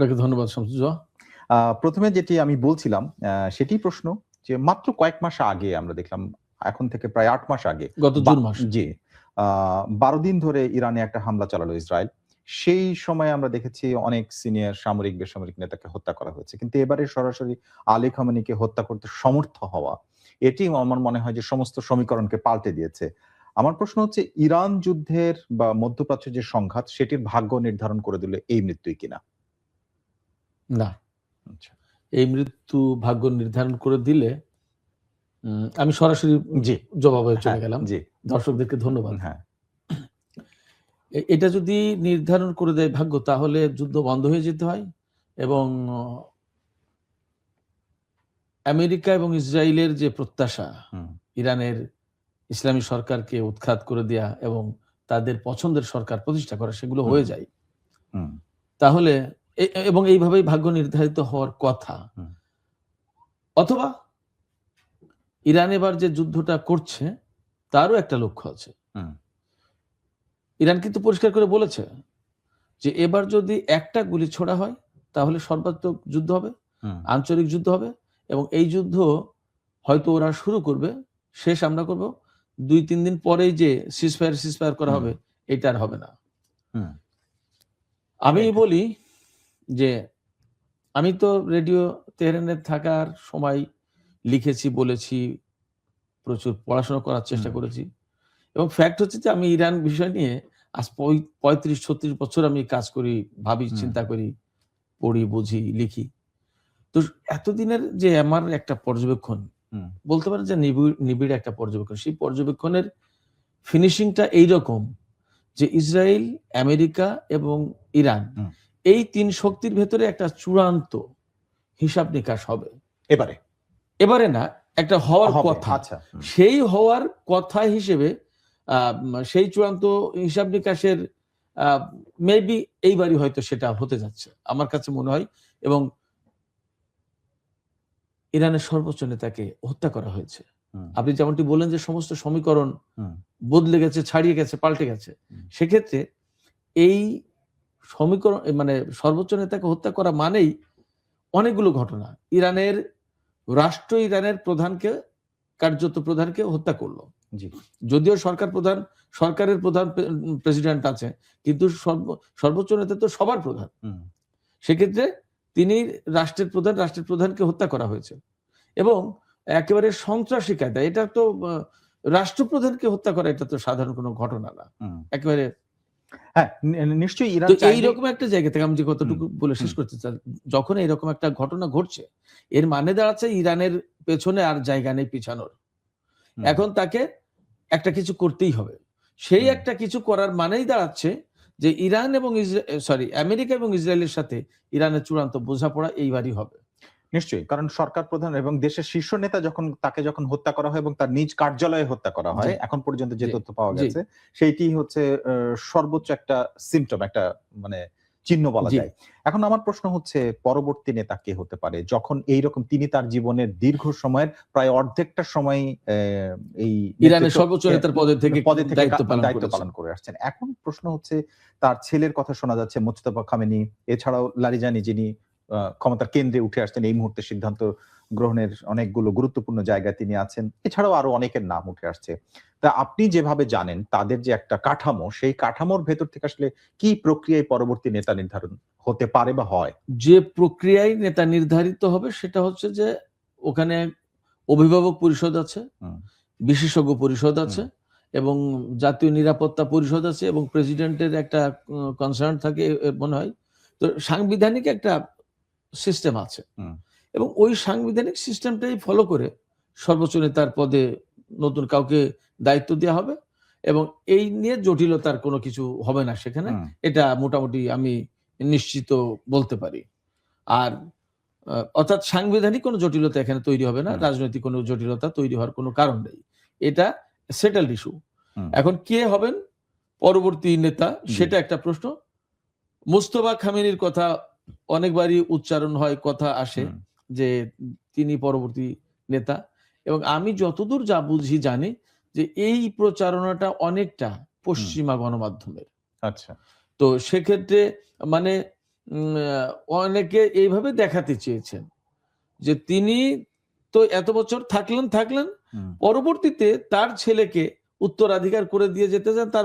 আপনাকে ধন্যবাদ শামসুজ্জোহা। প্রথমে যেটি আমি বলছিলাম সেটি প্রশ্ন যে মাত্র কয়েক মাস আগে আমরা দেখলাম, এখন থেকে প্রায় 8 মাস আগে, গত জুন মাসে। জি, 12 দিন ধরে ইরানে একটা হামলা চালালো ইসরায়েল। সেই সময় আমরা দেখেছি অনেক সিনিয়র সামরিক বেসামরিক নেতাকে হত্যা করা হয়েছে, কিন্তু এবারে সরাসরি আলী খামেনিকে হত্যা করতে সমর্থ হওয়া, এটি আমার মনে হয় যে সমস্ত সমীকরণকে পাল্টে দিয়েছে। আমার প্রশ্ন হচ্ছে, ইরান যুদ্ধের বা মধ্যপ্রাচ্যের যে সংঘাত, সেটির ভাগ্য নির্ধারণ করে দিলে এই মৃত্যুই কিনা? না, আচ্ছা, এই মৃত্যু ভাগ্য নির্ধারণ করে দিলে আমি সরাসরি জি, জবাবে চলে হ্যাঁ, গেলাম। জি, দর্শকদেরকে ধন্যবাদ। হ্যাঁ, এটা যদি নির্ধারণ করে দেয় ভাগ্য, তাহলে যুদ্ধ বন্ধ হয়ে যেতে হয় এবং আমেরিকা এবং ইসরায়েলের যে প্রত্যাশা, হুম, ইরানের ইসলামী সরকারকে উৎখাত করে দেয়া এবং তাদের পছন্দের সরকার প্রতিষ্ঠা করা, সেগুলো হয়ে যায়। হুম, তাহলে এবং এইভাবেই ভাগ্য নির্ধারিত হওয়ার কথা। হুম, অথবা ইরান এবার যে যুদ্ধটা করছে তারও একটা লক্ষ্য আছে। হুম, ইরান কিন্তু পরিষ্কার করে বলেছে যে এবার যদি একটা গুলি ছোড়া হয় তাহলে সর্বাত্মক যুদ্ধ হবে, হুম, আঞ্চলিক যুদ্ধ হবে এবং এই যুদ্ধ হয়তো ওরা শুরু করবে, শেষ আমরা করব। 2-3 দিন পরেই যে সিজফায়ার করা হবে, এটা আর হবে না। হুম, আমি বলি যে আমি তো রেডিও তেহরানে থাকার সময় লিখেছি, বলেছি, প্রচুর পড়াশোনা করার চেষ্টা করেছি এবং ফ্যাক্ট হচ্ছে যে আমি ইরান বিষয় নিয়ে আজ 35-36 বছর আমি কাজ করি, ভাবি, চিন্তা করি, পড়ি, বুঝি, লিখি। তো এতদিনের যে আমার একটা পর্যবেক্ষণ, বলতে পারেন যে নিবিড় একটা পর্যবেক্ষণ, সেই পর্যবেক্ষণের ফিনিশিংটা এইরকম যে ইসরায়েল, আমেরিকা এবং ইরান, এই 3 শক্তির ভেতরে একটা চূড়ান্ত হিসাব নিকাশ হবে এবারে না, একটা হওয়ার কথা। সেই হওয়ার কথা হিসেবে সেই চূড়ান্ত হিসাব নিকাশের মেবি এইবারই হয়তো সেটা হতে যাচ্ছে আমার কাছে মনে হয়। এবং ইরানের সর্বোচ্চ নেতাকে হত্যা করা হয়েছে। আপনি যেমনটি বললেন যে সমস্ত সমীকরণ বদলে গেছে, ছাড়িয়ে গেছে, পাল্টে গেছে। সেক্ষেত্রে এই সমীকরণ মানে সর্বোচ্চ নেতাকে হত্যা করা মানেই অনেকগুলো ঘটনা। ইরানের রাষ্ট্র ইরানের কার্যত প্রধানকে হত্যা করলো। যদিও সরকারের প্রধান প্রেসিডেন্ট আছে, কিন্তু সর্বোচ্চ নেতা তো সবার প্রধান। সেক্ষেত্রে তিনি রাষ্ট্রের প্রধানকে হত্যা করা হয়েছে এবং একেবারে সন্ত্রাসী কায়দায়। এটা তো রাষ্ট্রপ্রধানকে হত্যা করা, এটা তো সাধারণ কোনো ঘটনা না। একেবারে নিশ্চয়ই এইরকম একটা জায়গা থেকে আমি যে কতটুকু বলে শেষ করতে চাই, যখন এইরকম একটা ঘটনা ঘটছে, এর মানে দাঁড়াচ্ছে ইরানের পেছনে আর জায়গা নেই পিছানোর। এখন তাকে একটা কিছু করতেই হবে। সেই একটা কিছু করার মানেই দাঁড়াচ্ছে যে ইরান এবং আমেরিকা এবং ইসরায়েলের সাথে ইরানের চূড়ান্ত বোঝাপড়া এইবারই হবে। নিশ্চয়ই, কারণ সরকার প্রধান এবং দেশের শীর্ষ নেতা যখন হত্যা করা হয় এবং তার নিজ কার্যালয়ে হত্যা করা হয়, এখন পর্যন্ত যে তথ্য পাওয়া গেছে, সেইটি হচ্ছে সর্বোচ্চ একটা সিম্পটম, একটা মানে চিহ্ন বলা যায়। এখন আমার প্রশ্ন হচ্ছে, পরবর্তী নেতা কে হতে পারে, যখন এইরকম তিনি তার জীবনের দীর্ঘ সময়ের প্রায় অর্ধেকটা সময় এই ইরানের সর্বোচ্চ নেতার পদে থেকে দায়িত্ব পালন করে আসছেন। এখন প্রশ্ন হচ্ছে, তার ছেলের কথা শোনা যাচ্ছে, মোজতবা খামেনি, এছাড়াও লারিজানি, যিনি ক্ষমতার কেন্দ্রে উঠে আসছেন, এই মুহূর্তে সিদ্ধান্ত গ্রহণের অনেকগুলো গুরুত্বপূর্ণ জায়গায় তিনি আছেন, এছাড়াও আরো অনেকের নাম উঠে আসছে। তা আপনি যেভাবে জানেন তাদের যে একটা কাঠামো, সেই কাঠামোর ভেতর থেকে আসলে কি প্রক্রিয়ায় পরবর্তী নেতা নির্ধারণ হতে পারে বা হয়? যে প্রক্রিয়ায় নেতা নির্ধারিত হবে সেটা হচ্ছে যে ওখানে অভিভাবক পরিষদ আছে, বিশেষজ্ঞ পরিষদ আছে এবং জাতীয় নিরাপত্তা পরিষদ আছে এবং প্রেসিডেন্টের একটা কনসার্ন থাকে মনে হয়। তো সাংবিধানিক একটা সিস্টেম আছে এবং ওই সাংবিধানিক সিস্টেমটাই ফলো করে সর্বোচ্চ নেতার পদে নতুন কাউকে দায়িত্ব দেওয়া হবে এবং এই নিয়ে জটিলতার কোনো কিছু হবে না সেখানে। এটা মোটামুটি আমি নিশ্চিত বলতে পারি। আর অর্থাৎ সাংবিধানিক কোনো জটিলতা এখানে তৈরি হবে না, রাজনৈতিক কোনো জটিলতা তৈরি হওয়ার কোনো কারণ নেই। এটা সেটেলড ইস্যু। এখন কে হবেন পরবর্তী নেতা, সেটা একটা প্রশ্ন। মোজতবা খামেনির কথা অনেকবারই উচ্চারণ হয়, কথা আসে যে তিনি পরবর্তী নেতা এবং আমি যতদূর যা বুঝি জানি যে এই প্রচারণাটা অনেকটা পশ্চিমা গণমাধ্যমের। আচ্ছা। তো সেক্ষেত্রে মানে অনেকে এইভাবে দেখাতে চেয়েছেন যে তিনি তো এত বছর থাকলেন, হুম। পরবর্তীতে তার ছেলেকে উত্তরাধিকার করে দিয়ে যেতে চান, তার